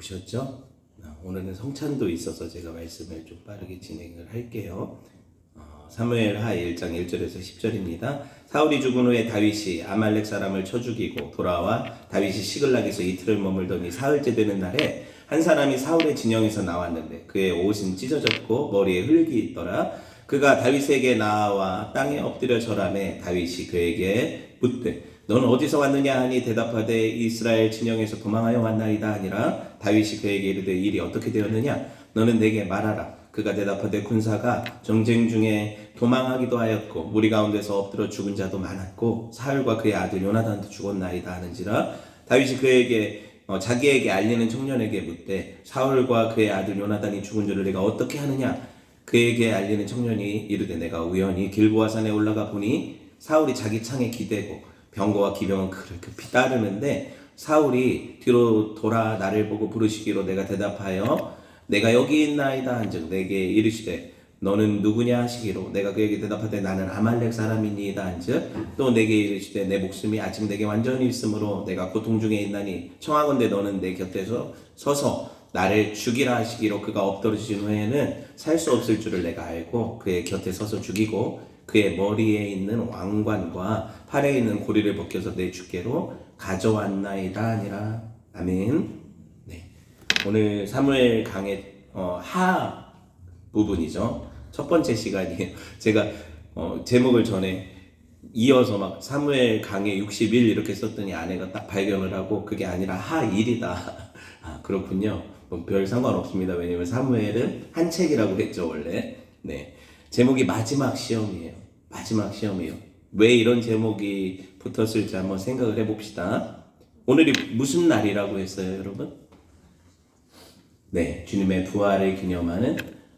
보셨죠? 오늘은 성찬도 있어서 제가 말씀을 좀 빠르게 진행을 할게요. 사무엘하 1장 1절에서 10절입니다. 사울이 죽은 후에 다윗이 아말렉 사람을 쳐 죽이고 돌아와 다윗이 시글락에서 이틀을 머물더니 사흘째 되는 날에 한 사람이 사울의 진영에서 나왔는데 그의 옷은 찢어졌고 머리에 흙이 있더라. 그가 다윗에게 나와 땅에 엎드려 절하매 다윗이 그에게 묻되 너는 어디서 왔느냐 하니 대답하되 이스라엘 진영에서 도망하여 왔나이다 하니라. 다윗이 그에게 이르되 일이 어떻게 되었느냐 너는 내게 말하라. 그가 대답하되 군사가 전쟁 중에 도망하기도 하였고 무리 가운데서 엎드려 죽은 자도 많았고 사울과 그의 아들 요나단도 죽었나이다 하는지라. 다윗이 그에게 자기에게 알리는 청년에게 묻되 사울과 그의 아들 요나단이 죽은 줄을 내가 어떻게 하느냐. 그에게 알리는 청년이 이르되 내가 우연히 길보아 산에 올라가 보니 사울이 자기 창에 기대고 병거와 기병은 그를 급히 따르는데 사울이 뒤로 돌아 나를 보고 부르시기로 내가 대답하여 내가 여기 있나이다 한즉 내게 이르시되 너는 누구냐 하시기로 내가 그에게 대답하되 나는 아말렉 사람이니이다 한즉 또 내게 이르시되 내 목숨이 아직 내게 완전히 있으므로 내가 고통 중에 있나니 청하건대 너는 내 곁에서 서서 나를 죽이라 하시기로 그가 엎드러진 후에는 살 수 없을 줄을 내가 알고 그의 곁에 서서 죽이고 그의 머리에 있는 왕관과 팔에 있는 고리를 벗겨서 내 주께로 가져왔나이다 하니라. 아멘. 네. 오늘 사무엘 강의 하 부분이죠. 첫 번째 시간이에요. 제가 제목을 전에 이어서 막 사무엘 강의 60일 이렇게 썼더니 아내가 딱 발견을 하고 그게 아니라 하 1이다. 아, 그렇군요. 별 상관없습니다. 왜냐면 사무엘은 한 책이라고 했죠 원래. 네. 제목이 마지막 시험이에요. 마지막 시험이에요. 왜 이런 제목이 붙었을지 한번 생각을 해봅시다. 오늘이 무슨 날이라고 했어요 여러분? 네, 주님의 부활을 기념하는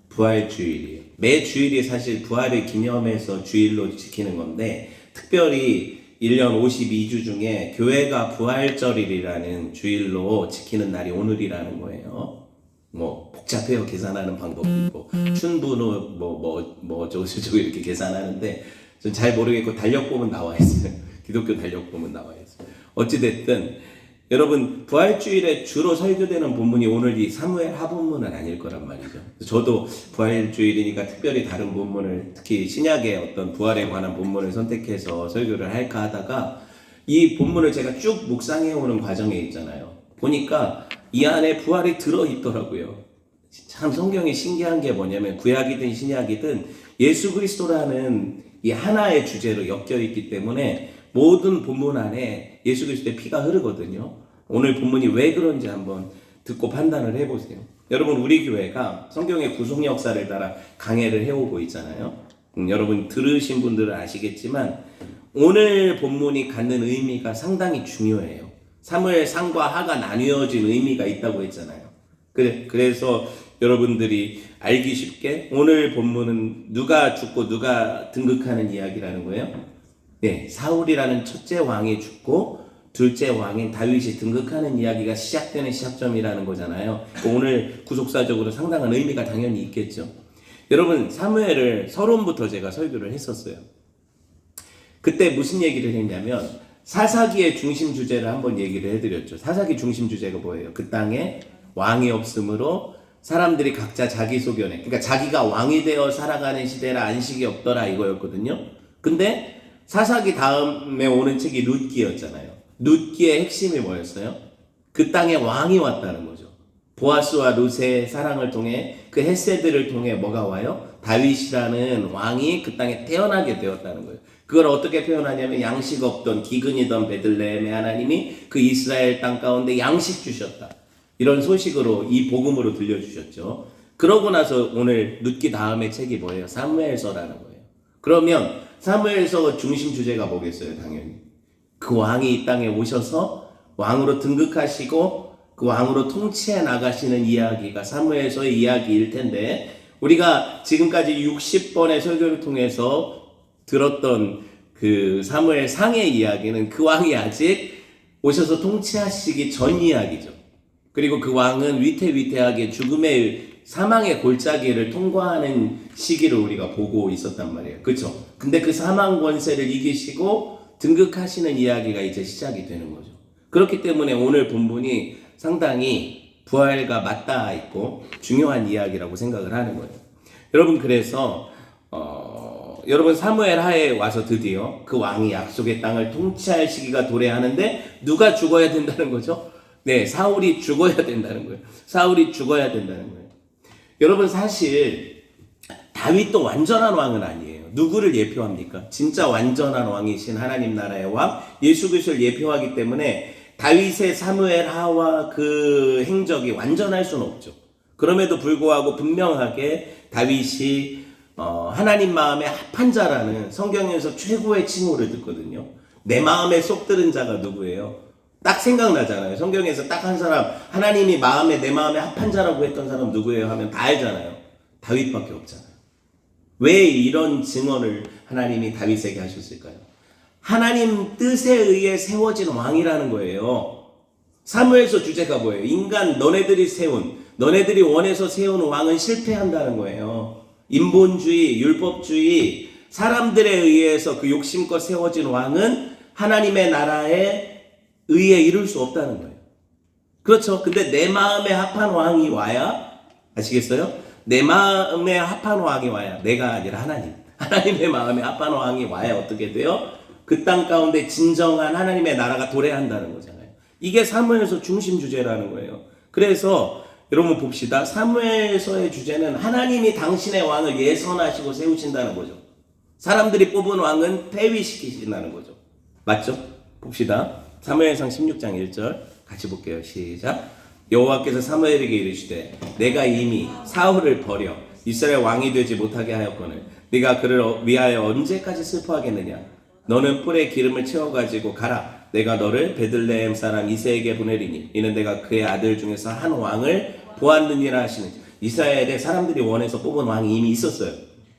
부활주일이에요. 매 주일이 사실 부활을 기념해서 주일로 지키는 건데 특별히 1년 52주 중에 교회가 부활절이라는 주일로 지키는 날이 오늘이라는 거예요. 뭐 복잡해요. 계산하는 방법도 있고 춘분후 뭐 저거 이렇게 계산하는데 전 잘 모르겠고 달력 보면 나와 있어요. 기독교 달력 보면 나와 있어요. 어찌 됐든 여러분 부활주일에 주로 설교되는 본문이 오늘 이 사무엘 하본문은 아닐 거란 말이죠. 저도 부활주일이니까 특별히 다른 본문을 특히 신약의 어떤 부활에 관한 본문을 선택해서 설교를 할까 하다가 이 본문을 제가 쭉 묵상해 오는 과정에 있잖아요. 보니까 이 안에 부활이 들어있더라고요. 참 성경이 신기한 게 뭐냐면 구약이든 신약이든 예수 그리스도라는 이 하나의 주제로 엮여있기 때문에 모든 본문 안에 예수 그리스도의 피가 흐르거든요. 오늘 본문이 왜 그런지 한번 듣고 판단을 해보세요. 여러분 우리 교회가 성경의 구속 역사를 따라 강해를 해오고 있잖아요. 여러분 들으신 분들은 아시겠지만 오늘 본문이 갖는 의미가 상당히 중요해요. 사무엘 상과 하가 나뉘어진 의미가 있다고 했잖아요. 그래서 여러분들이 알기 쉽게 오늘 본문은 누가 죽고 누가 등극하는 이야기라는 거예요. 네, 사울이라는 첫째 왕이 죽고 둘째 왕인 다윗이 등극하는 이야기가 시작되는 시작점이라는 거잖아요. 오늘 구속사적으로 상당한 의미가 당연히 있겠죠. 여러분 사무엘을 서론부터 제가 설교를 했었어요. 그때 무슨 얘기를 했냐면 사사기의 중심 주제를 한번 얘기를 해드렸죠. 사사기 중심 주제가 뭐예요? 그 땅에 왕이 없으므로 사람들이 각자 자기 소견에 그러니까 자기가 왕이 되어 살아가는 시대라 안식이 없더라 이거였거든요. 근데 사사기 다음에 오는 책이 룻기였잖아요. 룻기의 핵심이 뭐였어요? 그 땅에 왕이 왔다는 거죠. 보아스와 룻의 사랑을 통해 그 헤세드를 통해 뭐가 와요? 다윗이라는 왕이 그 땅에 태어나게 되었다는 거예요. 그걸 어떻게 표현하냐면 양식 없던 기근이던 베들레헴의 하나님이 그 이스라엘 땅 가운데 양식 주셨다. 이런 소식으로 이 복음으로 들려주셨죠. 그러고 나서 오늘 룻기 다음의 책이 뭐예요? 사무엘서라는 거예요. 그러면 사무엘서 중심 주제가 뭐겠어요? 당연히 그 왕이 이 땅에 오셔서 왕으로 등극하시고 그 왕으로 통치해 나가시는 이야기가 사무엘서의 이야기일 텐데 우리가 지금까지 60번의 설교를 통해서 들었던 그 사무엘 상의 이야기는 그 왕이 아직 오셔서 통치하시기 전 이야기죠. 그리고 그 왕은 위태위태하게 죽음의 사망의 골짜기를 통과하는 시기를 우리가 보고 있었단 말이에요. 그렇죠? 근데 그 사망 권세를 이기시고 등극하시는 이야기가 이제 시작이 되는 거죠. 그렇기 때문에 오늘 본문이 상당히 부활과 맞닿아 있고 중요한 이야기라고 생각을 하는 거예요. 여러분, 그래서 여러분, 사무엘 하에 와서 드디어 그 왕이 약속의 땅을 통치할 시기가 도래하는데 누가 죽어야 된다는 거죠? 네, 사울이 죽어야 된다는 거예요. 사울이 죽어야 된다는 거예요. 여러분, 사실 다윗도 완전한 왕은 아니에요. 누구를 예표합니까? 진짜 완전한 왕이신 하나님 나라의 왕 예수 그리스도를 예표하기 때문에 다윗의 사무엘 하와 그 행적이 완전할 수는 없죠. 그럼에도 불구하고 분명하게 다윗이 하나님 마음에 합한 자라는 성경에서 최고의 칭호를 듣거든요. 내 마음에 쏙 들은 자가 누구예요? 딱 생각나잖아요. 성경에서 딱 한 사람, 하나님이 내 마음에 합한 자라고 했던 사람 누구예요? 하면 다 알잖아요. 다윗밖에 없잖아요. 왜 이런 증언을 하나님이 다윗에게 하셨을까요? 하나님 뜻에 의해 세워진 왕이라는 거예요. 사무엘서 주제가 뭐예요? 인간 너네들이 원해서 세운 왕은 실패한다는 거예요. 인본주의, 율법주의, 사람들에 의해서 그 욕심껏 세워진 왕은 하나님의 나라에 의해 이룰 수 없다는 거예요. 그렇죠? 근데 내 마음에 합한 왕이 와야, 아시겠어요? 내 마음에 합한 왕이 와야, 내가 아니라 하나님의 마음에 합한 왕이 와야 어떻게 돼요? 그 땅 가운데 진정한 하나님의 나라가 도래한다는 거잖아요. 이게 사무엘서 중심 주제라는 거예요. 그래서 여러분 봅시다. 사무엘서의 주제는 하나님이 당신의 왕을 예선하시고 세우신다는 거죠. 사람들이 뽑은 왕은 폐위시키신다는 거죠. 맞죠? 봅시다. 사무엘상 16장 1절 같이 볼게요. 시작. 여호와께서 사무엘에게 이르시되 내가 이미 사울을 버려 이스라엘 왕이 되지 못하게 하였거늘 네가 그를 위하여 언제까지 슬퍼하겠느냐. 너는 뿔에 기름을 채워가지고 가라. 내가 너를 베들레헴 사람 이새에게 보내리니 이는 내가 그의 아들 중에서 한 왕을 보았느니라 하시는. 이스라엘에 사람들이 원해서 뽑은 왕이 이미 있었어요.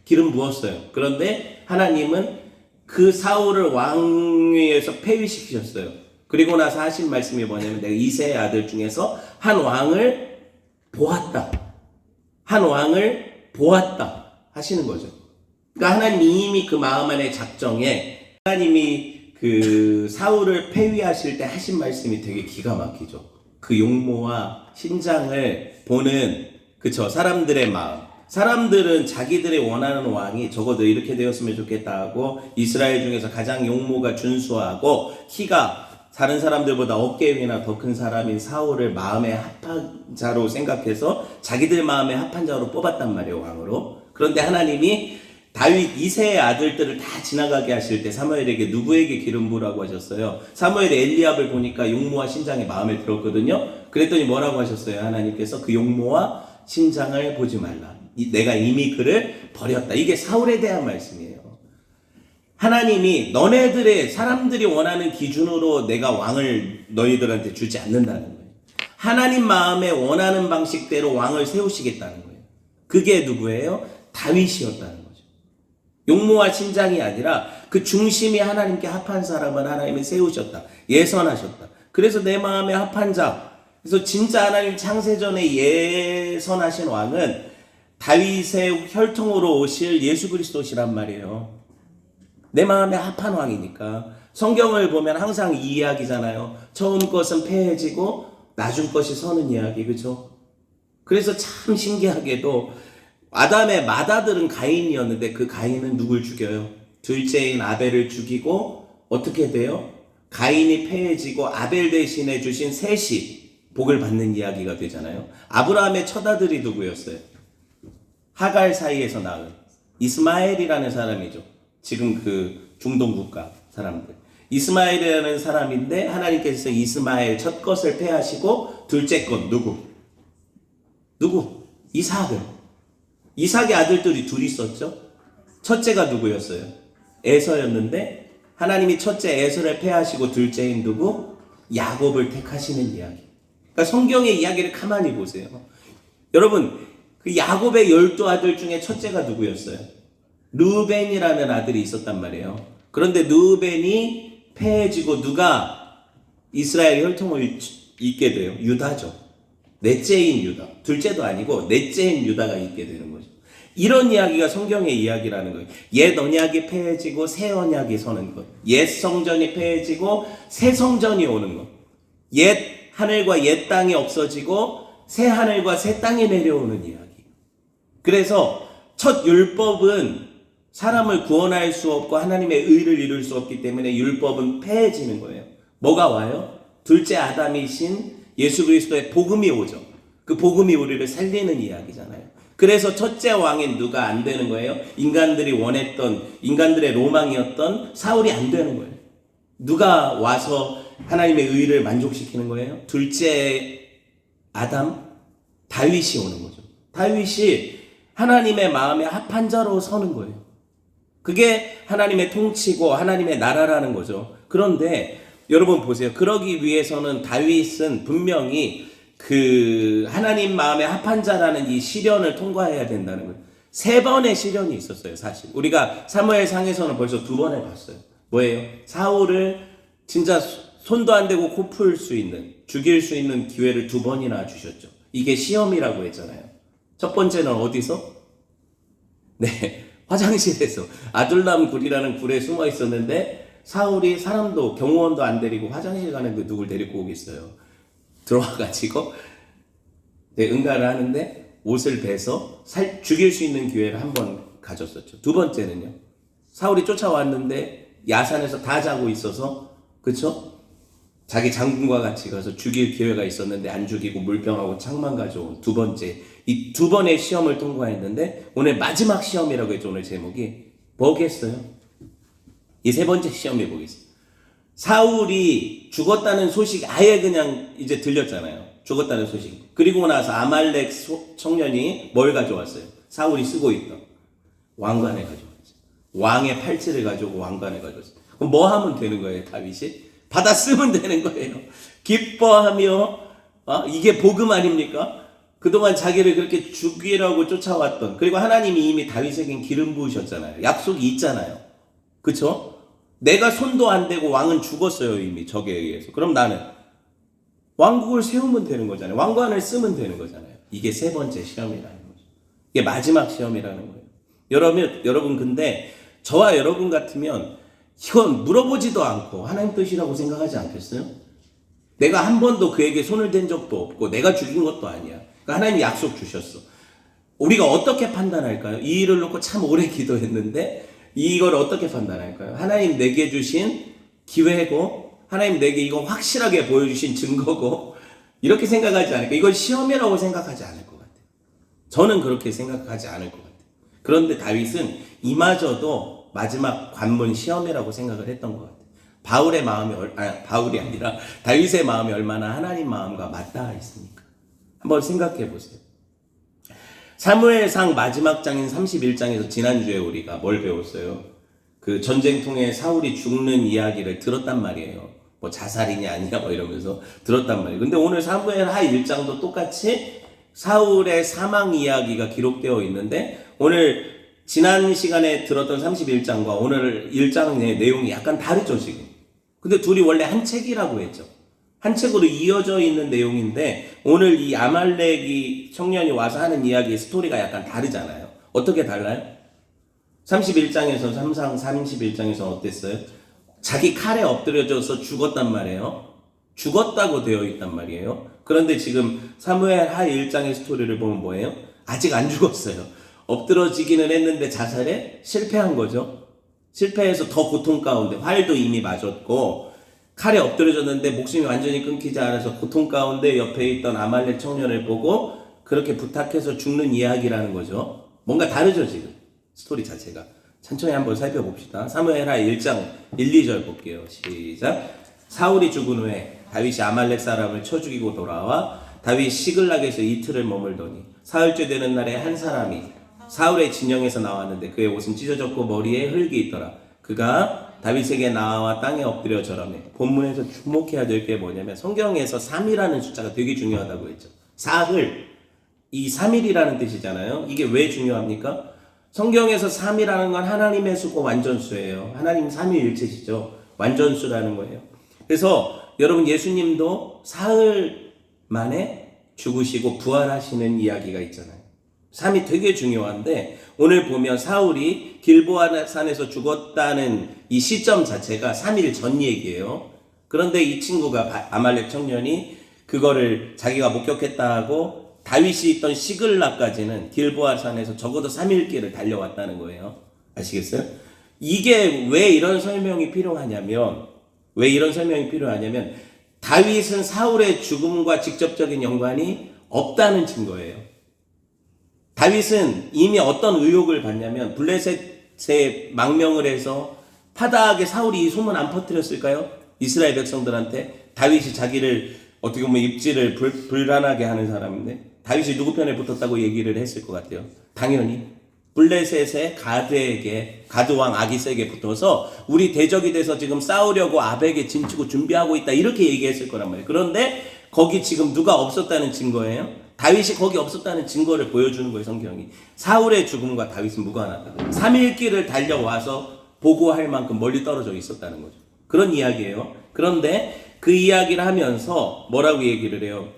기름 부었어요. 그런데 하나님은 그 사울을 왕위에서 폐위시키셨어요. 그리고 나서 하신 말씀이 뭐냐면 내가 이새의 아들 중에서 한 왕을 보았다. 한 왕을 보았다 하시는 거죠. 그러니까 하나님이 이미 그 마음 안의 작정에 하나님이 그 사울을 폐위하실 때 하신 말씀이 되게 기가 막히죠. 그 용모와 신장을 보는 그쵸 사람들의 마음. 사람들은 자기들이 원하는 왕이 적어도 이렇게 되었으면 좋겠다 하고 이스라엘 중에서 가장 용모가 준수하고 키가 다른 사람들보다 어깨 위나 더 큰 사람인 사울을 마음에 합한 자로 생각해서 자기들 마음에 합한 자로 뽑았단 말이에요, 왕으로. 그런데 하나님이 다윗 이새의 아들들을 다 지나가게 하실 때 사무엘에게 누구에게 기름 부으라고 하셨어요? 사무엘의 엘리압을 보니까 용모와 신장이 마음에 들었거든요. 그랬더니 뭐라고 하셨어요? 하나님께서 그 용모와 신장을 보지 말라. 내가 이미 그를 버렸다. 이게 사울에 대한 말씀이에요. 하나님이 너네들의 사람들이 원하는 기준으로 내가 왕을 너희들한테 주지 않는다는 거예요. 하나님 마음에 원하는 방식대로 왕을 세우시겠다는 거예요. 그게 누구예요? 다윗이었다는 거죠. 용모와 신장이 아니라 그 중심이 하나님께 합한 사람을 하나님이 세우셨다. 예선하셨다. 그래서 내 마음에 합한 자. 그래서 진짜 하나님 창세전에 예선하신 왕은 다윗의 혈통으로 오실 예수 그리스도시란 말이에요. 내 마음에 합한 왕이니까. 성경을 보면 항상 이 이야기잖아요. 처음 것은 패해지고 나중 것이 서는 이야기, 그렇죠? 그래서 참 신기하게도 아담의 맏아들은 가인이었는데 그 가인은 누굴 죽여요? 둘째인 아벨을 죽이고 어떻게 돼요? 가인이 패해지고 아벨 대신에 주신 셋이 복을 받는 이야기가 되잖아요. 아브라함의 첫아들이 누구였어요? 하갈 사이에서 낳은 이스마엘이라는 사람이죠. 지금 그 중동 국가 사람들. 이스마엘이라는 사람인데 하나님께서 이스마엘 첫 것을 패하시고 둘째 것 누구? 이삭을. 이삭의 아들들이 둘이 있었죠. 첫째가 누구였어요? 에서였는데 하나님이 첫째 에서를 패하시고 둘째인 누구? 야곱을 택하시는 이야기. 그러니까 성경의 이야기를 가만히 보세요. 여러분 그 야곱의 12아들 중에 첫째가 누구였어요? 르우벤이라는 아들이 있었단 말이에요. 그런데 르우벤이 패해지고 누가 이스라엘 혈통을 잇게 돼요? 유다죠. 넷째인 유다. 둘째도 아니고 넷째인 유다가 잇게 되는 거죠. 이런 이야기가 성경의 이야기라는 거예요. 옛 언약이 패해지고 새 언약이 서는 것. 옛 성전이 패해지고 새 성전이 오는 것. 옛 하늘과 옛 땅이 없어지고 새 하늘과 새 땅이 내려오는 이야기. 그래서 첫 율법은 사람을 구원할 수 없고 하나님의 의를 이룰 수 없기 때문에 율법은 폐해지는 거예요. 뭐가 와요? 둘째 아담이신 예수 그리스도의 복음이 오죠. 그 복음이 우리를 살리는 이야기잖아요. 그래서 첫째 왕인 누가 안 되는 거예요? 인간들이 원했던, 인간들의 로망이었던 사울이 안 되는 거예요. 누가 와서 하나님의 의를 만족시키는 거예요? 둘째 아담, 다윗이 오는 거죠. 다윗이 하나님의 마음에 합한 자로 서는 거예요. 그게 하나님의 통치고 하나님의 나라라는 거죠. 그런데 여러분 보세요. 그러기 위해서는 다윗은 분명히 그 하나님 마음에 합한 자라는 이 시련을 통과해야 된다는 거예요. 3번의 시련이 있었어요, 사실. 우리가 사무엘상에서는 벌써 2번을 봤어요. 뭐예요? 사울을 진짜 손도 안 대고 코 풀 수 있는, 죽일 수 있는 기회를 2번이나 주셨죠. 이게 시험이라고 했잖아요. 첫 번째는 어디서? 네, 화장실에서 아둘람 굴이라는 굴에 숨어 있었는데 사울이 사람도 경호원도 안 데리고 화장실 가는데 누굴 데리고 오겠어요. 들어와가지고 응가를 하는데 옷을 베서 죽일 수 있는 기회를 한 번 가졌었죠. 2번째는요. 사울이 쫓아왔는데 야산에서 다 자고 있어서 그쵸? 자기 장군과 같이 가서 죽일 기회가 있었는데 안 죽이고 물병하고 창만 가져온 2번째. 이 2번의 시험을 통과했는데 오늘 마지막 시험이라고 했죠. 오늘 제목이 뭐겠어요? 이 3번째 시험이 뭐겠어요? 사울이 죽었다는 소식이 아예 그냥 이제 들렸잖아요. 죽었다는 소식. 그리고 나서 아말렉 청년이 뭘 가져왔어요? 사울이 쓰고 있던 왕관을 가져왔어요. 왕의 팔찌를 가지고 왕관을 가져왔어요. 그럼 뭐 하면 되는 거예요, 다윗이? 받아 쓰면 되는 거예요. 기뻐하며, 이게 복음 아닙니까? 그동안 자기를 그렇게 죽이라고 쫓아왔던, 그리고 하나님이 이미 다윗에겐 기름 부으셨잖아요. 약속이 있잖아요. 그쵸? 내가 손도 안 대고 왕은 죽었어요, 이미 적에 의해서. 그럼 나는 왕국을 세우면 되는 거잖아요. 왕관을 쓰면 되는 거잖아요. 이게 3번째 시험이라는 거죠. 이게 마지막 시험이라는 거예요. 여러분 근데 저와 여러분 같으면 이건 물어보지도 않고 하나님 뜻이라고 생각하지 않겠어요? 내가 한 번도 그에게 손을 댄 적도 없고 내가 죽인 것도 아니야. 그러니까 하나님이 약속 주셨어. 우리가 어떻게 판단할까요? 이 일을 놓고 참 오래 기도했는데 이걸 어떻게 판단할까요? 하나님 내게 주신 기회고 하나님 내게 이거 확실하게 보여주신 증거고 이렇게 생각하지 않을까? 이걸 시험이라고 생각하지 않을 것 같아요. 저는 그렇게 생각하지 않을 것 같아요. 그런데 다윗은 이마저도 마지막 관문 시험이라고 생각을 했던 것 같아요. 바울이 아니라 다윗의 마음이 얼마나 하나님 마음과 맞닿아 있습니까? 한번 생각해 보세요. 사무엘상 마지막 장인 31장에서 지난주에 우리가 뭘 배웠어요? 그 전쟁통에 사울이 죽는 이야기를 들었단 말이에요. 뭐 자살이냐 아니냐 뭐 이러면서 들었단 말이에요. 근데 오늘 사무엘하 1장도 똑같이 사울의 사망 이야기가 기록되어 있는데 오늘 지난 시간에 들었던 31장과 오늘 1장의 내용이 약간 다르죠 지금. 근데 둘이 원래 한 책이라고 했죠. 한 책으로 이어져 있는 내용인데 오늘 이 아말렉이 청년이 와서 하는 이야기의 스토리가 약간 다르잖아요. 어떻게 달라요? 31장에서 31장에서 어땠어요? 자기 칼에 엎드려져서 죽었단 말이에요. 죽었다고 되어 있단 말이에요. 그런데 지금 사무엘하 1장의 스토리를 보면 뭐예요? 아직 안 죽었어요. 엎드러지기는 했는데 자살에 실패한 거죠. 실패해서 더 고통 가운데 활도 이미 맞았고 칼에 엎드려졌는데 목숨이 완전히 끊기지 않아서 고통 가운데 옆에 있던 아말렉 청년을 보고 그렇게 부탁해서 죽는 이야기라는 거죠. 뭔가 다르죠 지금 스토리 자체가. 천천히 한번 살펴봅시다. 사무엘하 1장 1, 2절 볼게요. 시작. 사울이 죽은 후에 다윗이 아말렉 사람을 쳐 죽이고 돌아와 다윗 시글락에서 이틀을 머물더니 사흘째 되는 날에 한 사람이 사울의 진영에서 나왔는데 그의 옷은 찢어졌고 머리에 흙이 있더라. 그가 다윗에게 나와 땅에 엎드려 절하며 본문에서 주목해야 될 게 뭐냐면 성경에서 3이라는 숫자가 되게 중요하다고 했죠. 사흘, 이 3일이라는 뜻이잖아요. 이게 왜 중요합니까? 성경에서 3이라는 건 하나님의 수고 완전수예요. 하나님 삼위일체시죠. 완전수라는 거예요. 그래서 여러분 예수님도 사흘 만에 죽으시고 부활하시는 이야기가 있잖아요. 3이 되게 중요한데 오늘 보면 사울이 길보아 산에서 죽었다는 이 시점 자체가 3일 전 얘기예요. 그런데 이 친구가 아말렉 청년이 그거를 자기가 목격했다고 다윗이 있던 시글락까지는 길보아 산에서 적어도 3일 길을 달려왔다는 거예요. 아시겠어요? 이게 왜 이런 설명이 필요하냐면 다윗은 사울의 죽음과 직접적인 연관이 없다는 증거예요. 다윗은 이미 어떤 의혹을 받냐면 블레셋에 망명을 해서 파다하게 사울이 이 소문 안 퍼뜨렸을까요? 이스라엘 백성들한테 다윗이 자기를 어떻게 보면 입지를 불안하게 하는 사람인데 다윗이 누구 편에 붙었다고 얘기를 했을 것 같아요. 당연히 블레셋의 가드왕 아기스에게 붙어서 우리 대적이 돼서 지금 싸우려고 아벡에 진치고 준비하고 있다 이렇게 얘기했을 거란 말이에요. 그런데 거기 지금 누가 없었다는 증거예요. 다윗이 거기 없었다는 증거를 보여주는 거예요. 성경이. 사울의 죽음과 다윗은 무관하다. 3일 길을 달려와서 보고할 만큼 멀리 떨어져 있었다는 거죠. 그런 이야기예요. 그런데 그 이야기를 하면서 뭐라고 얘기를 해요?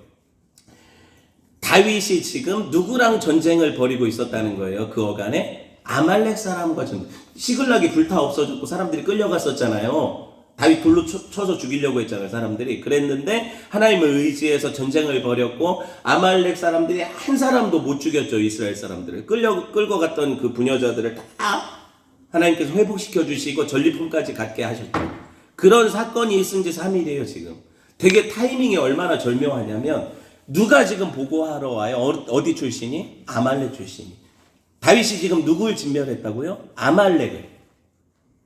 다윗이 지금 누구랑 전쟁을 벌이고 있었다는 거예요. 그 어간에 아말렉 사람과 전쟁. 시글락이 불타 없어졌고 사람들이 끌려갔었잖아요. 다윗 돌로 쳐서 죽이려고 했잖아요. 사람들이. 그랬는데 하나님을 의지해서 전쟁을 벌였고 아말렉 사람들이 한 사람도 못 죽였죠. 이스라엘 사람들을. 끌고 갔던 그 부녀자들을 다 하나님께서 회복시켜 주시고 전리품까지 갖게 하셨죠. 그런 사건이 있은 지 3일이에요. 지금. 되게 타이밍이 얼마나 절묘하냐면 누가 지금 보고하러 와요? 어디 출신이? 아말렉 출신이. 다윗이 지금 누굴 진멸했다고요? 아말렉을.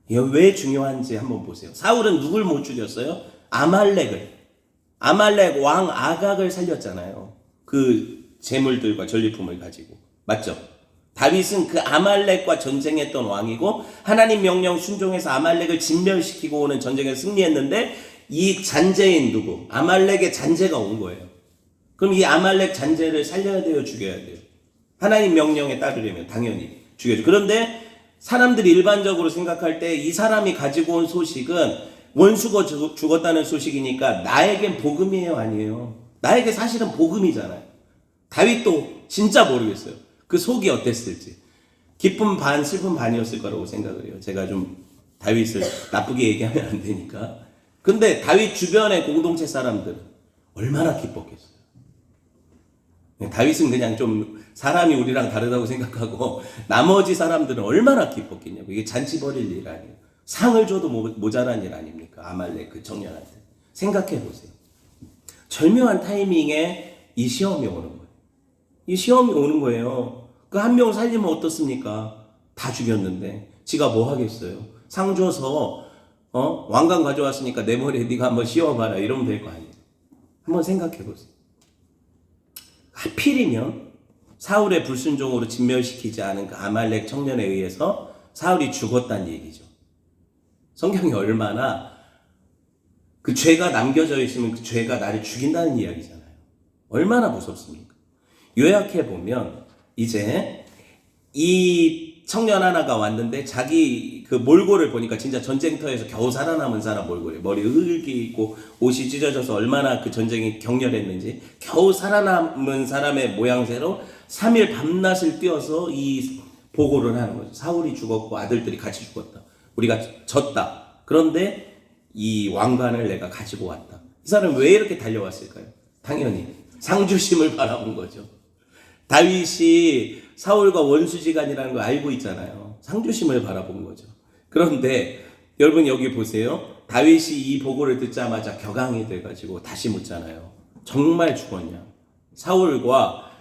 이거 왜 중요한지 한번 보세요. 사울은 누굴 못 죽였어요? 아말렉을. 아말렉 왕 아각을 살렸잖아요. 그 재물들과 전리품을 가지고. 맞죠? 다윗은 그 아말렉과 전쟁했던 왕이고 하나님 명령 순종해서 아말렉을 진멸시키고 오는 전쟁에서 승리했는데 이 잔재인 누구? 아말렉의 잔재가 온 거예요. 그럼 이 아말렉 잔재를 살려야 돼요? 죽여야 돼요? 하나님 명령에 따르려면 당연히 죽여야죠. 그런데 사람들이 일반적으로 생각할 때 이 사람이 가지고 온 소식은 원수가 죽었다는 소식이니까 나에겐 복음이에요? 아니에요? 나에게 사실은 복음이잖아요. 다윗도 진짜 모르겠어요. 그 속이 어땠을지. 기쁨 반 슬픔 반이었을 거라고 생각을 해요. 제가 좀 다윗을 나쁘게 얘기하면 안 되니까. 근데 다윗 주변의 공동체 사람들은 얼마나 기뻤겠어요. 다윗은 그냥 좀 사람이 우리랑 다르다고 생각하고 나머지 사람들은 얼마나 기뻤겠냐고. 이게 잔치 벌일 일 아니에요. 상을 줘도 모자란 일 아닙니까? 아말렉 그 청년한테. 생각해 보세요. 절묘한 타이밍에 이 시험이 오는 거예요. 이 시험이 오는 거예요. 그 한 명 살리면 어떻습니까? 다 죽였는데 지가 뭐 하겠어요? 상 줘서 왕관 가져왔으니까 내 머리에 네가 한번 씌워봐라 이러면 될 거 아니에요. 한번 생각해 보세요. 하필이면 사울의 불순종으로 진멸시키지 않은 그 아말렉 청년에 의해서 사울이 죽었다는 얘기죠. 성경이 얼마나 그 죄가 남겨져 있으면 그 죄가 나를 죽인다는 이야기잖아요. 얼마나 무섭습니까? 요약해보면 이제 이 청년 하나가 왔는데 자기 그 몰골을 보니까 진짜 전쟁터에서 겨우 살아남은 사람 몰골이에요. 머리 흙이 있고 옷이 찢어져서 얼마나 그 전쟁이 격렬했는지 겨우 살아남은 사람의 모양새로 3일 밤낮을 뛰어서 이 보고를 하는 거죠. 사울이 죽었고 아들들이 같이 죽었다. 우리가 졌다. 그런데 이 왕관을 내가 가지고 왔다. 이 사람은 왜 이렇게 달려왔을까요? 당연히 상주심을 바라본 거죠. 다윗이 사울과 원수지간이라는 걸 알고 있잖아요. 상주심을 바라본 거죠. 그런데 여러분 여기 보세요. 다윗이 이 보고를 듣자마자 격앙이 돼가지고 다시 묻잖아요. 정말 죽었냐? 사울과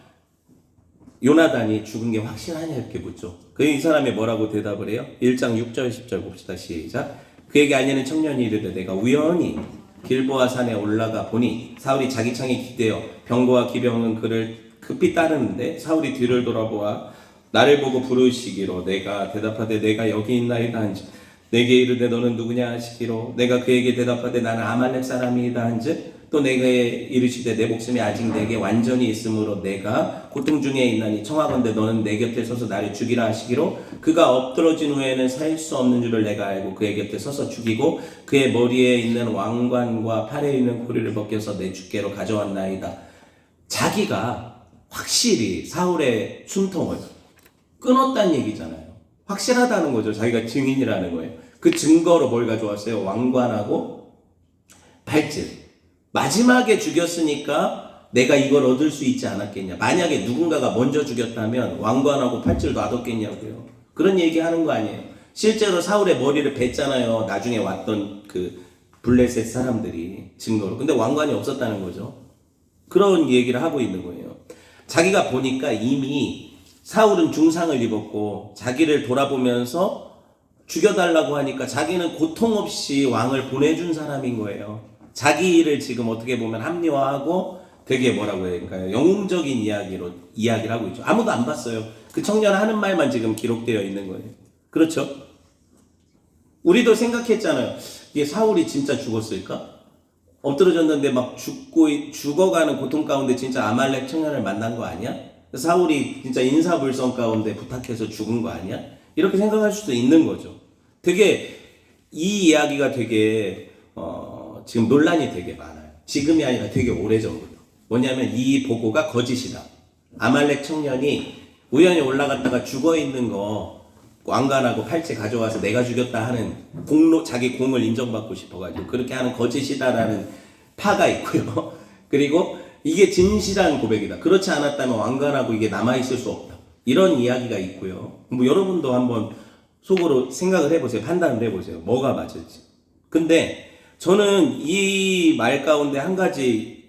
요나단이 죽은 게 확실하냐 이렇게 묻죠. 이 사람이 뭐라고 대답을 해요? 1장 6절 10절 봅시다. 시작. 그에게 아내는 청년이 이르되 내가 우연히 길보아 산에 올라가 보니 사울이 자기 창에 기대어 병거와 기병은 그를 급히 따르는데 사울이 뒤를 돌아보아 나를 보고 부르시기로 내가 대답하되 내가 여기 있나이다 한즉 내게 이르되 너는 누구냐 하시기로 내가 그에게 대답하되 나는 아말렉 사람이다 한즉 또 내게 이르시되 내 목숨이 아직 내게 완전히 있으므로 내가 고통 중에 있나니 청하건대 너는 내 곁에 서서 나를 죽이라 하시기로 그가 엎드러진 후에는 살 수 없는 줄을 내가 알고 그의 곁에 서서 죽이고 그의 머리에 있는 왕관과 팔에 있는 고리를 벗겨서 내 주께로 가져왔나이다. 자기가 확실히 사울의 숨통을 끊었다는 얘기잖아요. 확실하다는 거죠. 자기가 증인이라는 거예요. 그 증거로 뭘 가져왔어요? 왕관하고 발질. 마지막에 죽였으니까 내가 이걸 얻을 수 있지 않았겠냐. 만약에 누군가가 먼저 죽였다면 왕관하고 팔찌를 놔뒀겠냐고요. 그런 얘기 하는 거 아니에요. 실제로 사울의 머리를 뱉잖아요. 나중에 왔던 그 블레셋 사람들이 증거로. 근데 왕관이 없었다는 거죠. 그런 얘기를 하고 있는 거예요. 자기가 보니까 이미 사울은 중상을 입었고 자기를 돌아보면서 죽여달라고 하니까 자기는 고통 없이 왕을 보내준 사람인 거예요. 자기를 지금 어떻게 보면 합리화하고 되게 뭐라고 해야 될까요? 영웅적인 이야기를 하고 있죠. 아무도 안 봤어요. 그 청년 하는 말만 지금 기록되어 있는 거예요. 그렇죠? 우리도 생각했잖아요. 이게 사울이 진짜 죽었을까? 엎드러졌는데 막 죽어가는 고통 가운데 진짜 아말렉 청년을 만난 거 아니야? 사울이 진짜 인사불성 가운데 부탁해서 죽은 거 아니야? 이렇게 생각할 수도 있는 거죠. 되게 이 이야기가 되게 지금 논란이 되게 많아요. 지금이 아니라 되게 오래전부터. 뭐냐면 이 보고가 거짓이다. 아말렉 청년이 우연히 올라갔다가 죽어있는 거 왕관하고 팔찌 가져와서 내가 죽였다 하는 자기 공을 인정받고 싶어가지고 그렇게 하는 거짓이다라는 파가 있고요. 그리고 이게 진실한 고백이다. 그렇지 않았다면 왕관하고 이게 남아있을 수 없다. 이런 이야기가 있고요. 뭐 여러분도 한번 속으로 생각을 해보세요. 판단을 해보세요. 뭐가 맞을지. 근데 저는 이 말 가운데 한 가지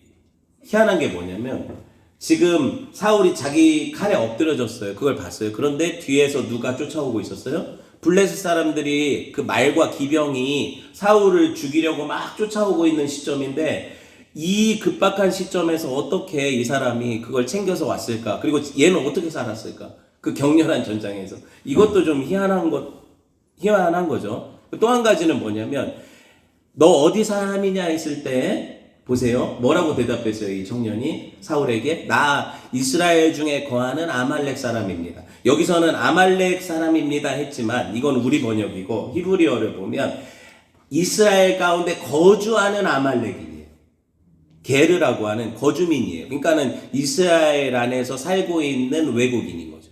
희한한 게 뭐냐면 지금 사울이 자기 칼에 엎드려졌어요. 그걸 봤어요. 그런데 뒤에서 누가 쫓아오고 있었어요? 블레셋 사람들이 그 말과 기병이 사울을 죽이려고 막 쫓아오고 있는 시점인데 이 급박한 시점에서 어떻게 이 사람이 그걸 챙겨서 왔을까? 그리고 얘는 어떻게 살았을까? 그 격렬한 전장에서. 이것도 좀 희한한 거죠. 또 한 가지는 뭐냐면 너 어디 사람이냐 했을 때 보세요. 뭐라고 대답했어요? 이 청년이 사울에게 나 이스라엘 중에 거하는 아말렉 사람입니다. 여기서는 아말렉 사람입니다 했지만 이건 우리 번역이고 히브리어를 보면 이스라엘 가운데 거주하는 아말렉이에요. 게르라고 하는 거주민이에요. 그러니까는 이스라엘 안에서 살고 있는 외국인인 거죠.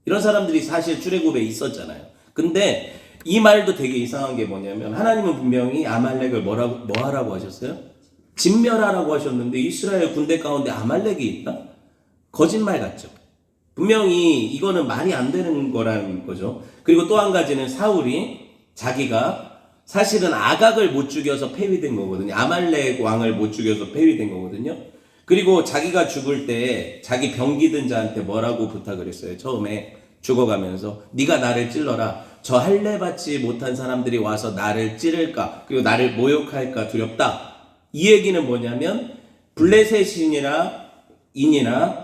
이런 사람들이 사실 출애굽에 있었잖아요. 근데 이 말도 되게 이상한 게 뭐냐면 하나님은 분명히 아말렉을 뭐 하라고 하셨어요? 진멸하라고 하셨는데 이스라엘 군대 가운데 아말렉이 있다? 거짓말 같죠. 분명히 이거는 말이 안 되는 거라는 거죠. 그리고 또 한 가지는 사울이 자기가 사실은 아각을 못 죽여서 폐위된 거거든요. 아말렉 왕을 못 죽여서 폐위된 거거든요. 그리고 자기가 죽을 때 자기 병기든 자한테 뭐라고 부탁을 했어요. 처음에 죽어가면서 네가 나를 찔러라. 저 할례 받지 못한 사람들이 와서 나를 찌를까 그리고 나를 모욕할까 두렵다. 이 얘기는 뭐냐면 블레셋인이나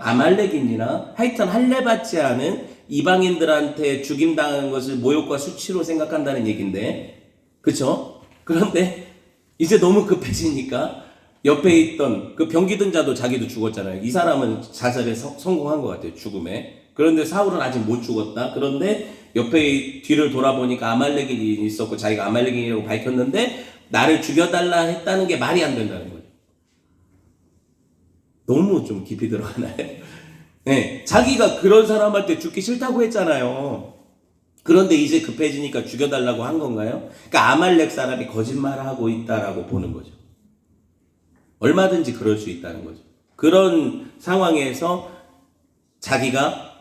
아말렉인이나 하여튼 할례 받지 않은 이방인들한테 죽임당하는 것을 모욕과 수치로 생각한다는 얘기인데, 그쵸? 그런데 이제 너무 급해지니까 옆에 있던 그 병기든 자도 자기도 죽었잖아요. 이 사람은 자살에 성공한 것 같아요. 죽음에. 그런데 사울은 아직 못 죽었다. 그런데 옆에 뒤를 돌아보니까 아말렉인이 있었고 자기가 아말렉인이라고 밝혔는데 나를 죽여달라 했다는 게 말이 안 된다는 거예요. 너무 좀 깊이 들어가나요? 네, 자기가 그런 사람한테 죽기 싫다고 했잖아요. 그런데 이제 급해지니까 죽여달라고 한 건가요? 그러니까 아말렉 사람이 거짓말하고 있다라고 보는 거죠. 얼마든지 그럴 수 있다는 거죠. 그런 상황에서 자기가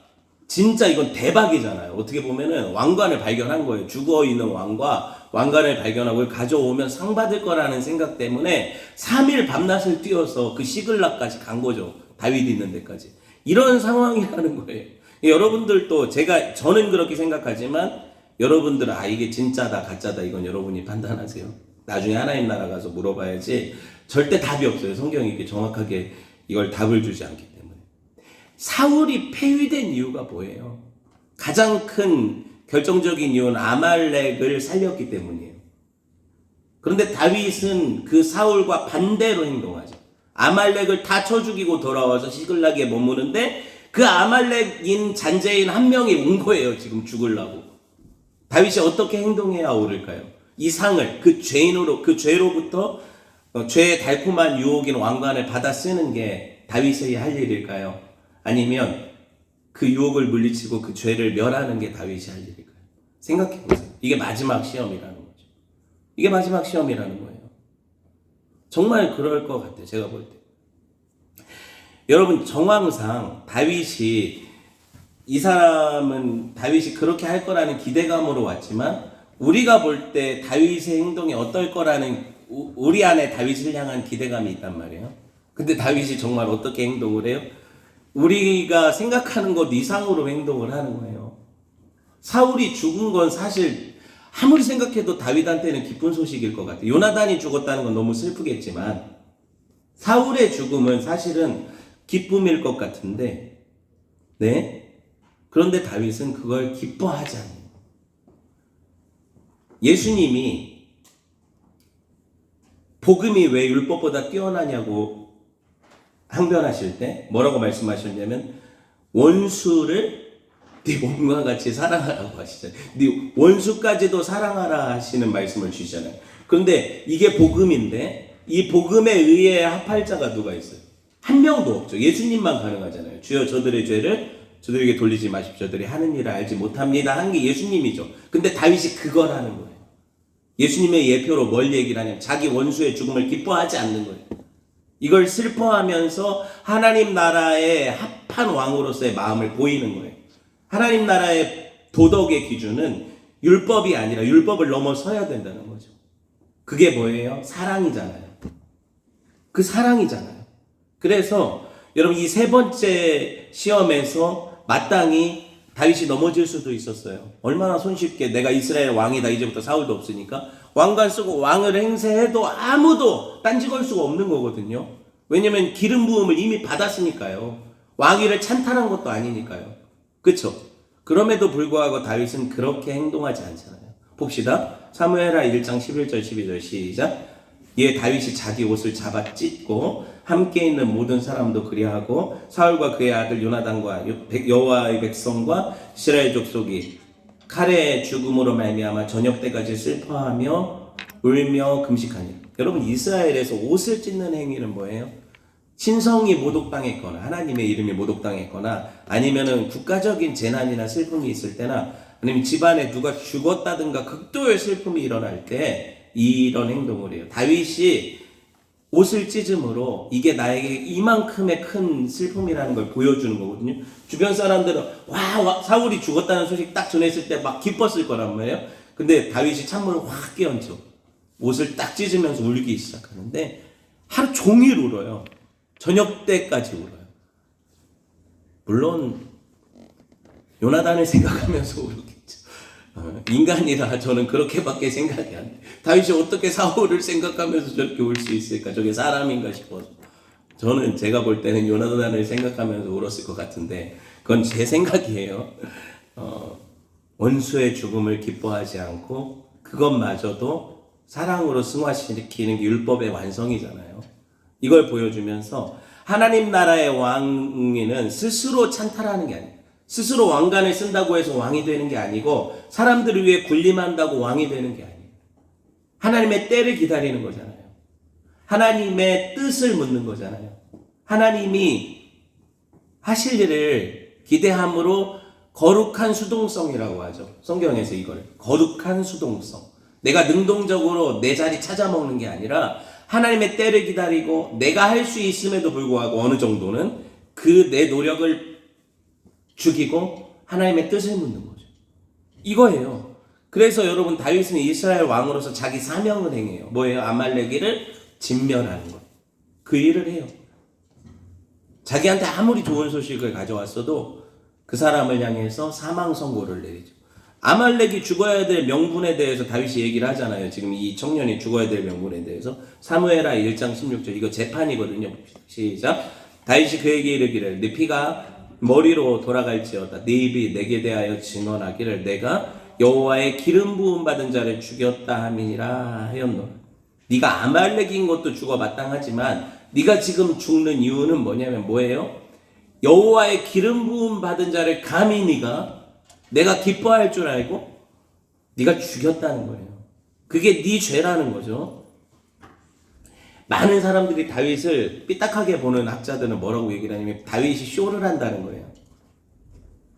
진짜 이건 대박이잖아요. 어떻게 보면은 왕관을 발견한 거예요. 죽어있는 왕관을 발견하고 가져오면 상 받을 거라는 생각 때문에 3일 밤낮을 뛰어서 그 시글락까지 간 거죠. 다윗 있는 데까지. 이런 상황이라는 거예요. 여러분들도 저는 그렇게 생각하지만 여러분들은 이게 진짜다 가짜다 이건 여러분이 판단하세요. 나중에 하나님 나라 가서 물어봐야지 절대 답이 없어요. 성경이 이렇게 정확하게 이걸 답을 주지 않기 때문에. 사울이 폐위된 이유가 뭐예요? 가장 큰 결정적인 이유는 아말렉을 살렸기 때문이에요. 그런데 다윗은 그 사울과 반대로 행동하죠. 아말렉을 다 쳐 죽이고 돌아와서 시글락에 머무는데 그 아말렉인 잔재인 한 명이 온 거예요. 지금 죽으려고. 다윗이 어떻게 행동해야 옳을까요? 이 상을 그 죄로부터 죄의 달콤한 유혹인 왕관을 받아 쓰는 게 다윗의 할 일일까요? 아니면 그 유혹을 물리치고 그 죄를 멸하는 게 다윗이 할 일일까요? 생각해 보세요. 이게 마지막 시험이라는 거죠. 이게 마지막 시험이라는 거예요. 정말 그럴 것 같아요. 제가 볼 때. 여러분, 정황상 이 사람은 다윗이 그렇게 할 거라는 기대감으로 왔지만 우리가 볼 때 다윗의 행동이 어떨 거라는 우리 안에 다윗을 향한 기대감이 있단 말이에요. 근데 다윗이 정말 어떻게 행동을 해요? 우리가 생각하는 것 이상으로 행동을 하는 거예요. 사울이 죽은 건 사실 아무리 생각해도 다윗한테는 기쁜 소식일 것 같아요. 요나단이 죽었다는 건 너무 슬프겠지만 사울의 죽음은 사실은 기쁨일 것 같은데, 네? 그런데 다윗은 그걸 기뻐하지 않아요. 예수님이 복음이 왜 율법보다 뛰어나냐고 항변하실 때 뭐라고 말씀하셨냐면 원수를 네 몸과 같이 사랑하라고 하시잖아요. 네 원수까지도 사랑하라 하시는 말씀을 주시잖아요. 그런데 이게 복음인데 이 복음에 의해 합할 자가 누가 있어요? 한 명도 없죠. 예수님만 가능하잖아요. 주여 저들의 죄를 저들에게 돌리지 마십시오. 저들이 하는 일을 알지 못합니다. 한 게 예수님이죠. 근데 다윗이 그걸 하는 거예요. 예수님의 예표로 뭘 얘기를 하냐면 자기 원수의 죽음을 기뻐하지 않는 거예요. 이걸 슬퍼하면서 하나님 나라의 합한 왕으로서의 마음을 보이는 거예요. 하나님 나라의 도덕의 기준은 율법이 아니라 율법을 넘어서야 된다는 거죠. 그게 뭐예요? 사랑이잖아요. 그 사랑이잖아요. 그래서 여러분 이 세 번째 시험에서 마땅히 다윗이 넘어질 수도 있었어요. 얼마나 손쉽게 내가 이스라엘 왕이다. 이제부터 사울도 없으니까 왕관 쓰고 왕을 행세해도 아무도 딴지 걸 수가 없는 거거든요. 왜냐면 기름 부음을 이미 받았으니까요. 왕위를 찬탈한 것도 아니니까요. 그렇죠? 그럼에도 불구하고 다윗은 그렇게 행동하지 않잖아요. 봅시다. 사무엘하 1장 11절 12절 시작. 이에 다윗이 자기 옷을 잡아 찢고 함께 있는 모든 사람도 그리하고 사울과 그의 아들 요나단과 여호와의 백성과 이스라엘 족속이 칼의 죽음으로 말미암아 저녁 때까지 슬퍼하며 울며 금식하니. 여러분 이스라엘에서 옷을 찢는 행위는 뭐예요? 신성이 모독당했거나 하나님의 이름이 모독당했거나 아니면은 국가적인 재난이나 슬픔이 있을 때나 아니면 집안에 누가 죽었다든가 극도의 슬픔이 일어날 때 이런 행동을 해요. 다윗이 옷을 찢음으로 이게 나에게 이만큼의 큰 슬픔이라는 걸 보여주는 거거든요. 주변 사람들은 와 사울이 죽었다는 소식 딱 전했을 때 막 기뻤을 거란 말이에요. 근데 다윗이 찬물을 확 깨얹죠. 옷을 딱 찢으면서 울기 시작하는데 하루 종일 울어요. 저녁 때까지 울어요. 물론 요나단을 생각하면서 울겠죠. 인간이라 저는 그렇게밖에 생각이 안 돼요. 다윗이 어떻게 사울을 생각하면서 저렇게 울 수 있을까? 저게 사람인가 싶어서. 저는 제가 볼 때는 요나단을 생각하면서 울었을 것 같은데 그건 제 생각이에요. 원수의 죽음을 기뻐하지 않고 그것마저도 사랑으로 승화시키는 게 율법의 완성이잖아요. 이걸 보여주면서 하나님 나라의 왕위는 스스로 찬탈하는 게 아니에요. 스스로 왕관을 쓴다고 해서 왕이 되는 게 아니고 사람들을 위해 군림한다고 왕이 되는 게 아니에요. 하나님의 때를 기다리는 거잖아요. 하나님의 뜻을 묻는 거잖아요. 하나님이 하실 일을 기대함으로 거룩한 수동성이라고 하죠. 성경에서 이걸 거룩한 수동성. 내가 능동적으로 내 자리 찾아먹는 게 아니라 하나님의 때를 기다리고 내가 할 수 있음에도 불구하고 어느 정도는 그 내 노력을 죽이고 하나님의 뜻을 묻는 거죠. 이거예요. 그래서 여러분 다윗은 이스라엘 왕으로서 자기 사명을 행해요. 뭐예요? 아말렉이를 진멸하는 것. 그 일을 해요. 자기한테 아무리 좋은 소식을 가져왔어도 그 사람을 향해서 사망 선고를 내리죠. 아말렉이 죽어야 될 명분에 대해서 다윗이 얘기를 하잖아요. 지금 이 청년이 죽어야 될 명분에 대해서 사무엘하 1장 16절 이거 재판이거든요. 시작. 다윗이 그에게 이르기를 네 피가 머리로 돌아갈지어다. 네 입이 내게 대하여 증언하기를 내가 여호와의 기름 부음 받은 자를 죽였다 함이니라 하였노라. 네가 아말렉인 것도 죽어 마땅하지만 네가 지금 죽는 이유는 뭐냐면 뭐예요? 여호와의 기름 부음 받은 자를 감히 내가 기뻐할 줄 알고 네가 죽였다는 거예요. 그게 네 죄라는 거죠. 많은 사람들이 다윗을 삐딱하게 보는 학자들은 뭐라고 얘기를 하냐면 다윗이 쇼를 한다는 거예요.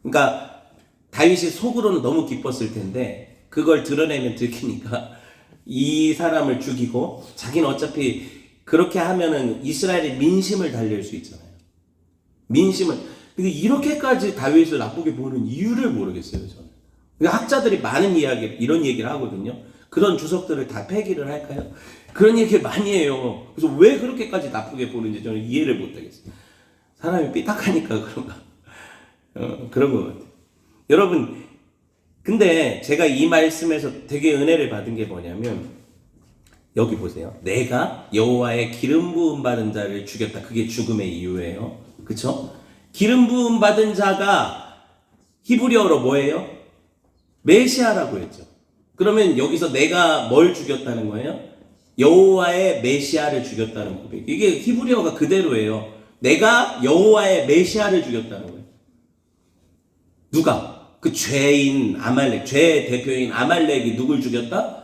그러니까 다윗이 속으로는 너무 기뻤을 텐데 그걸 드러내면 들키니까 이 사람을 죽이고 자기는 어차피 그렇게 하면은 이스라엘의 민심을 달랠 수 있잖아요. 민심을. 근데 이렇게까지 다윗을 나쁘게 보는 이유를 모르겠어요, 저는. 그러니까 학자들이 많은 이런 얘기를 하거든요. 그런 주석들을 다 폐기를 할까요? 그런 얘기를 많이 해요. 그래서 왜 그렇게까지 나쁘게 보는지 저는 이해를 못 하겠어요. 사람이 삐딱하니까 그런가. 그런 것 같아요. 여러분, 근데 제가 이 말씀에서 되게 은혜를 받은 게 뭐냐면, 여기 보세요. 내가 여호와의 기름 부음 받은 자를 죽였다. 그게 죽음의 이유예요. 그쵸? 기름 부음 받은 자가 히브리어로 뭐예요? 메시아라고 했죠. 그러면 여기서 내가 뭘 죽였다는 거예요? 여호와의 메시아를 죽였다는 고백. 이게 히브리어가 그대로예요. 내가 여호와의 메시아를 죽였다는 거예요. 누가? 그 죄인 아말렉, 죄의 대표인 아말렉이 누굴 죽였다?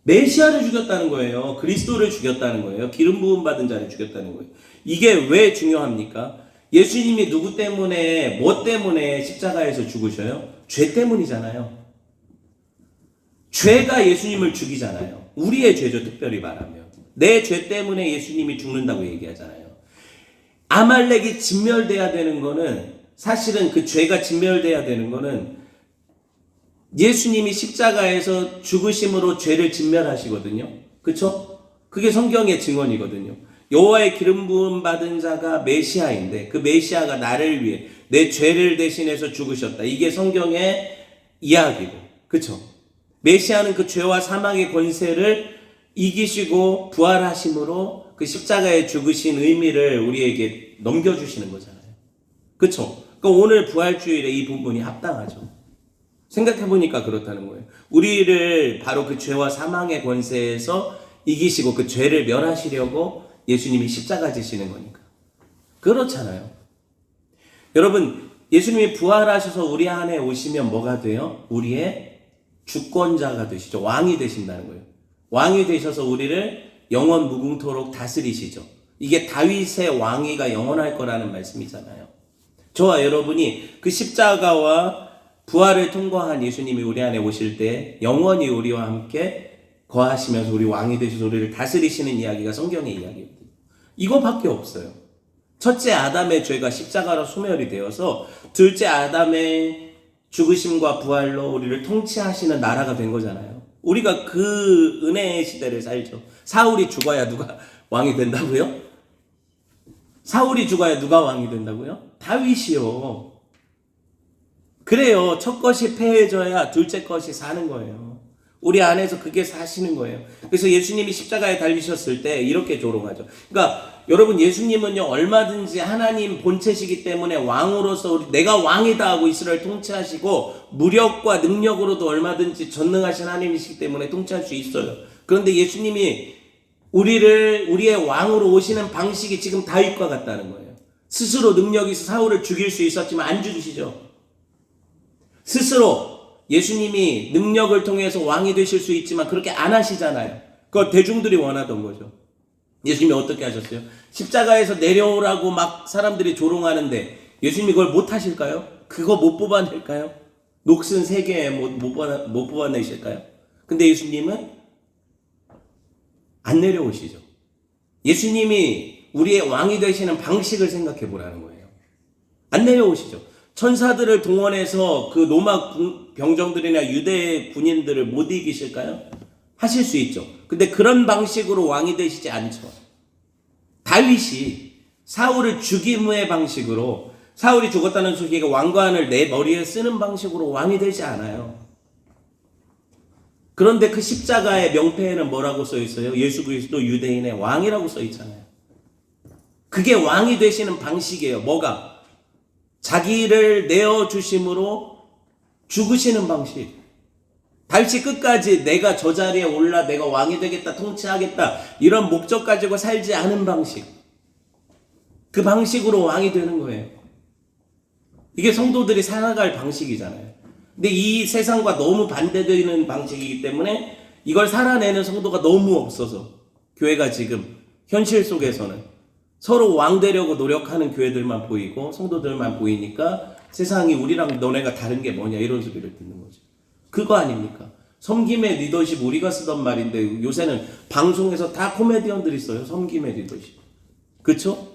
메시아를 죽였다는 거예요. 그리스도를 죽였다는 거예요. 기름 부음 받은 자를 죽였다는 거예요. 이게 왜 중요합니까? 예수님이 누구 때문에, 뭐 때문에 십자가에서 죽으셔요? 죄 때문이잖아요. 죄가 예수님을 죽이잖아요. 우리의 죄죠, 특별히 말하면. 내 죄 때문에 예수님이 죽는다고 얘기하잖아요. 아말렉이 진멸돼야 되는 거는, 사실은 그 죄가 진멸돼야 되는 거는 예수님이 십자가에서 죽으심으로 죄를 진멸하시거든요. 그쵸? 그게 성경의 증언이거든요. 여호와의 기름 부음 받은 자가 메시아인데 그 메시아가 나를 위해 내 죄를 대신해서 죽으셨다. 이게 성경의 이야기고. 그쵸? 메시아는 그 죄와 사망의 권세를 이기시고 부활하심으로 그 십자가에 죽으신 의미를 우리에게 넘겨주시는 거잖아요. 그쵸? 그러니까 오늘 부활주일에 이 부분이 합당하죠. 생각해보니까 그렇다는 거예요. 우리를 바로 그 죄와 사망의 권세에서 이기시고 그 죄를 멸하시려고 예수님이 십자가 지시는 거니까. 그렇잖아요. 여러분, 예수님이 부활하셔서 우리 안에 오시면 뭐가 돼요? 우리의 주권자가 되시죠. 왕이 되신다는 거예요. 왕이 되셔서 우리를 영원 무궁토록 다스리시죠. 이게 다윗의 왕위가 영원할 거라는 말씀이잖아요. 저와 여러분이 그 십자가와 부활을 통과한 예수님이 우리 안에 오실 때 영원히 우리와 함께 거하시면서 우리 왕이 되셔서 우리를 다스리시는 이야기가 성경의 이야기거든요. 이거밖에 없어요. 첫째 아담의 죄가 십자가로 소멸이 되어서 둘째 아담의 죽으심과 부활로 우리를 통치하시는 나라가 된 거잖아요. 우리가 그 은혜의 시대를 살죠. 사울이 죽어야 누가 왕이 된다고요? 사울이 죽어야 누가 왕이 된다고요? 다윗이요. 그래요. 첫 것이 패해져야 둘째 것이 사는 거예요. 우리 안에서 그게 사시는 거예요. 그래서 예수님이 십자가에 달리셨을 때 이렇게 조롱하죠. 그러니까 여러분, 예수님은요 얼마든지 하나님 본체시기 때문에 왕으로서 내가 왕이다 하고 이스라엘 통치하시고 무력과 능력으로도 얼마든지 전능하신 하나님이시기 때문에 통치할 수 있어요. 그런데 예수님이 우리의 왕으로 오시는 방식이 지금 다윗과 같다는 거예요. 스스로 능력이 있어 사울을 죽일 수 있었지만 안 죽이시죠. 스스로 예수님이 능력을 통해서 왕이 되실 수 있지만 그렇게 안 하시잖아요. 그거 대중들이 원하던 거죠. 예수님이 어떻게 하셨어요? 십자가에서 내려오라고 막 사람들이 조롱하는데 예수님이 그걸 못 하실까요? 그거 못 뽑아낼까요? 녹슨 세계에 못 뽑아내실까요? 근데 예수님은 안 내려오시죠. 예수님이 우리의 왕이 되시는 방식을 생각해 보라는 거예요. 안 내려오시죠. 천사들을 동원해서 그 로마 병정들이나 유대 군인들을 못 이기실까요? 하실 수 있죠. 근데 그런 방식으로 왕이 되시지 않죠. 다윗이 사울을 죽임의 방식으로, 사울이 죽었다는 소식에 왕관을 내 머리에 쓰는 방식으로 왕이 되지 않아요. 그런데 그 십자가의 명패에는 뭐라고 써 있어요? 예수 그리스도 유대인의 왕이라고 써 있잖아요. 그게 왕이 되시는 방식이에요. 뭐가? 자기를 내어주심으로 죽으시는 방식. 다윗이 끝까지 내가 저 자리에 올라 내가 왕이 되겠다, 통치하겠다 이런 목적 가지고 살지 않은 방식. 그 방식으로 왕이 되는 거예요. 이게 성도들이 살아갈 방식이잖아요. 근데 이 세상과 너무 반대되는 방식이기 때문에 이걸 살아내는 성도가 너무 없어서 교회가 지금 현실 속에서는 서로 왕 되려고 노력하는 교회들만 보이고 성도들만 보이니까 세상이 우리랑 너네가 다른 게 뭐냐 이런 소리를 듣는 거죠. 그거 아닙니까? 섬김의 리더십 우리가 쓰던 말인데 요새는 방송에서 다 코미디언들이 써요. 섬김의 리더십. 그쵸?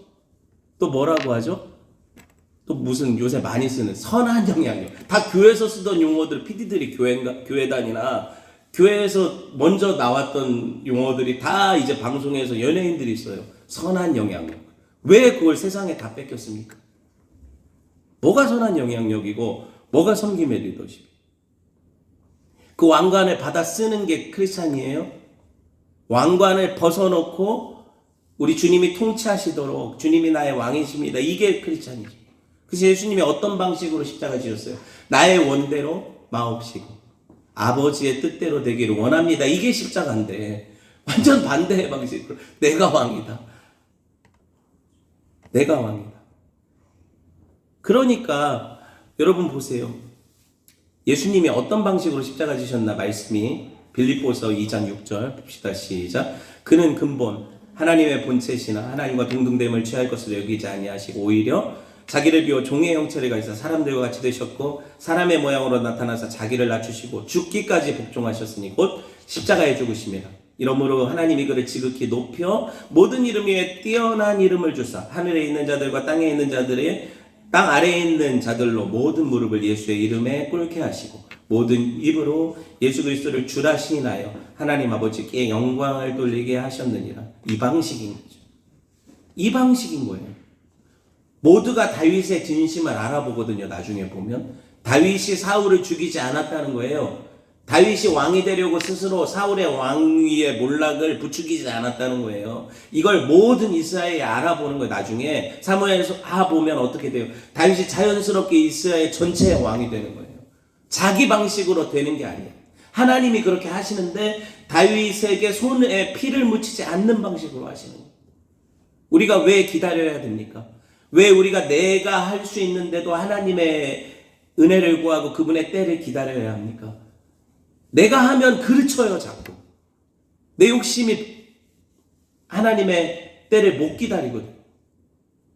또 뭐라고 하죠? 또 무슨 요새 많이 쓰는 선한 영향력. 다 교회에서 쓰던 용어들, PD들이 교회단이나 교회에서 먼저 나왔던 용어들이 다 이제 방송에서 연예인들이 써요. 선한 영향력. 왜 그걸 세상에 다 뺏겼습니까? 뭐가 선한 영향력이고 뭐가 섬김의 리더십? 그 왕관을 받아 쓰는 게 크리스찬이에요? 왕관을 벗어놓고 우리 주님이 통치하시도록 주님이 나의 왕이십니다. 이게 크리스찬이죠. 그래서 예수님이 어떤 방식으로 십자가 지셨어요? 나의 원대로 마옵시고 아버지의 뜻대로 되기를 원합니다. 이게 십자가인데 완전 반대의 방식으로 내가 왕이다. 내가 왕이다. 그러니까 여러분 보세요. 예수님이 어떤 방식으로 십자가 지셨나 말씀이 빌립보서 2장 6절 봅시다. 시작. 그는 근본 하나님의 본체시나 하나님과 동등됨을 취할 것으로 여기지 아니하시고 오히려 자기를 비워 종의 형체를 가지사 사람들과 같이 되셨고 사람의 모양으로 나타나서 자기를 낮추시고 죽기까지 복종하셨으니 곧 십자가에 죽으심이라. 이러므로 하나님이 그를 지극히 높여 모든 이름 위에 뛰어난 이름을 주사 하늘에 있는 자들과 땅에 있는 자들의 땅 아래에 있는 자들로 모든 무릎을 예수의 이름에 꿇게 하시고 모든 입으로 예수 그리스도를 주라 시인하여 하나님 아버지께 영광을 돌리게 하셨느니라. 이 방식인 거죠. 이 방식인 거예요. 모두가 다윗의 진심을 알아보거든요. 나중에 보면 다윗이 사울을 죽이지 않았다는 거예요. 다윗이 왕이 되려고 스스로 사울의 왕위의 몰락을 부추기지 않았다는 거예요. 이걸 모든 이스라엘이 알아보는 거예요. 나중에 사무엘에서 보면 어떻게 돼요? 다윗이 자연스럽게 이스라엘 전체의 왕이 되는 거예요. 자기 방식으로 되는 게 아니에요. 하나님이 그렇게 하시는데 다윗에게 손에 피를 묻히지 않는 방식으로 하시는 거예요. 우리가 왜 기다려야 됩니까? 왜 우리가 내가 할 수 있는데도 하나님의 은혜를 구하고 그분의 때를 기다려야 합니까? 내가 하면 그르쳐요, 자꾸. 내 욕심이 하나님의 때를 못 기다리거든요.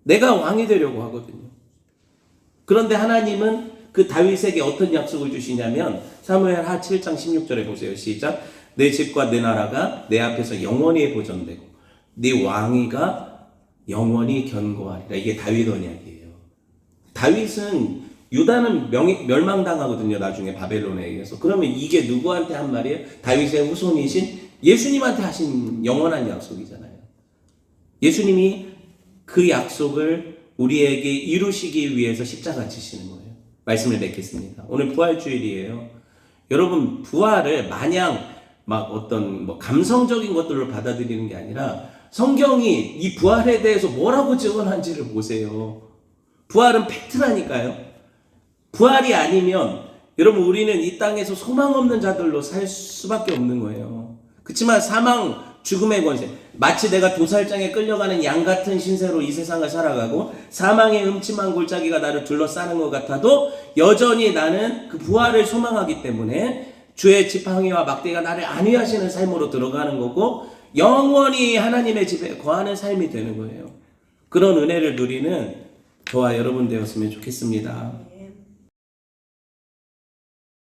내가 왕이 되려고 하거든요. 그런데 하나님은 그 다윗에게 어떤 약속을 주시냐면 사무엘하 7장 16절에 보세요. 시작. 내 집과 내 나라가 내 앞에서 영원히 보존되고 네 왕위가 영원히 견고하리라. 이게 다윗 언약이에요. 다윗은 유다는 멸망당하거든요. 나중에 바벨론에 의해서. 그러면 이게 누구한테 한 말이에요? 다윗의 후손이신 예수님한테 하신 영원한 약속이잖아요. 예수님이 그 약속을 우리에게 이루시기 위해서 십자가 지시는 거예요. 말씀을 맺겠습니다. 오늘 부활주일이에요. 여러분 부활을 마냥 막 어떤 감성적인 것들로 받아들이는 게 아니라 성경이 이 부활에 대해서 뭐라고 증언한지를 보세요. 부활은 팩트라니까요. 부활이 아니면 여러분 우리는 이 땅에서 소망 없는 자들로 살 수밖에 없는 거예요. 그렇지만 사망, 죽음의 권세, 마치 내가 도살장에 끌려가는 양 같은 신세로 이 세상을 살아가고 사망의 음침한 골짜기가 나를 둘러싸는 것 같아도 여전히 나는 그 부활을 소망하기 때문에 주의 지팡이와 막대가 나를 안위하시는 삶으로 들어가는 거고 영원히 하나님의 집에 거하는 삶이 되는 거예요. 그런 은혜를 누리는 저와 여러분 되었으면 좋겠습니다.